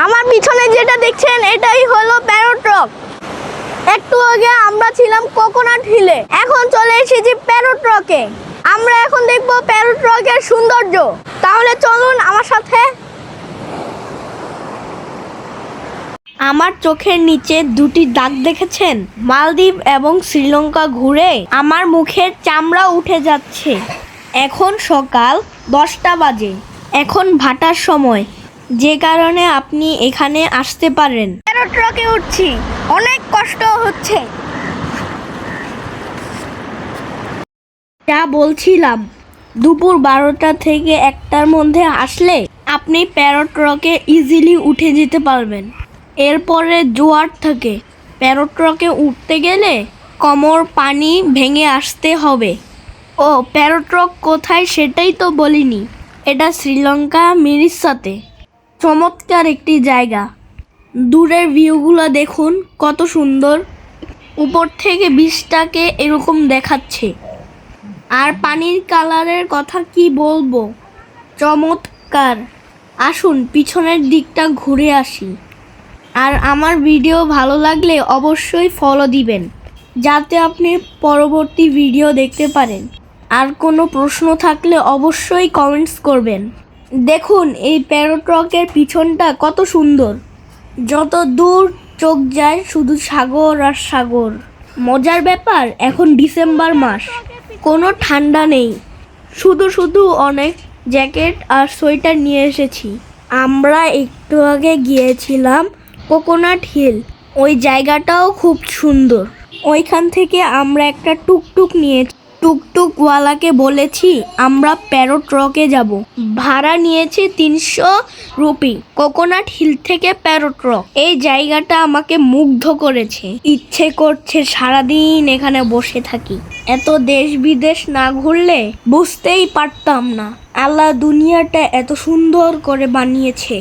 আমার পিছনে যেটা দেখছেন এটাই হলো প্যারট রক। একটু আগে আমরা ছিলাম কোকোনাট হিলে, এখন চলে এসেছি প্যারট রকে। আমরা এখন দেখবো প্যারট রকের সৌন্দর্য। তাহলে চলুন আমার সাথে। আমার চোখের নিচে দুটি দাগ দেখেছেন? মালদ্বীপ এবং শ্রীলঙ্কা ঘুরে আমার মুখের চামড়া উঠে যাচ্ছে। এখন সকাল 10টা বাজে, এখন ভাটার সময়, যে কারণে আপনি এখানে আসতে পারেন। প্যারট রকে উঠছি, অনেক কষ্ট হচ্ছে। যা বলছিলাম, দুপুর 12টা থেকে 1টার মধ্যে আসলে আপনি প্যারট রকে ইজিলি উঠে যেতে পারবেন। এরপরে জোয়ার থাকে। প্যারট রকে উঠতে গেলে কোমর পানি ভেঙে আসতে হবে। ও, প্যারট রক কোথায় সেটাই তো বলিনি। এটা শ্রীলঙ্কা মিরিসাতে। চমৎকার একটি জায়গা। দূরের ভিউগুলো দেখুন কত সুন্দর। উপর থেকে বীজটাকে এরকম দেখাচ্ছে। আর পানির কালারের কথা কি বলবো, চমৎকার। আসুন পিছনের দিকটা ঘুরে আসি। আর আমার ভিডিও ভালো লাগলে অবশ্যই ফলো দিবেন, যাতে আপনি পরবর্তী ভিডিও দেখতে পারেন। আর কোনো প্রশ্ন থাকলে অবশ্যই কমেন্টস করবেন। দেখুন এই প্যারট রকের পিছনটা কত সুন্দর। যত দূর চোখ যায় শুধু সাগর আর সাগর। মজার ব্যাপার, এখন ডিসেম্বর মাস, কোনো ঠান্ডা নেই। শুধু অনেক জ্যাকেট আর সোয়েটার নিয়ে এসেছি। আমরা একটু আগে গিয়েছিলাম কোকোনাট হিল, ওই জায়গাটাও খুব সুন্দর। ওইখান থেকে আমরা একটা টুকটুক নিয়েছি। টুকটুকওয়ালাকে বলেছি আমরা প্যারট রকে যাব। ভাড়া নিয়েছি 300 রুপি। কোকোনাট হিল থেকে প্যারট রক, এই জায়গাটা আমাকে মুগ্ধ করেছে। ইচ্ছে করছে সারাদিন এখানে বসে থাকি। এত দেশ বিদেশ না ঘুরলে বুঝতেই পারতাম না আল্লাহ দুনিয়াটা এত সুন্দর করে বানিয়েছে।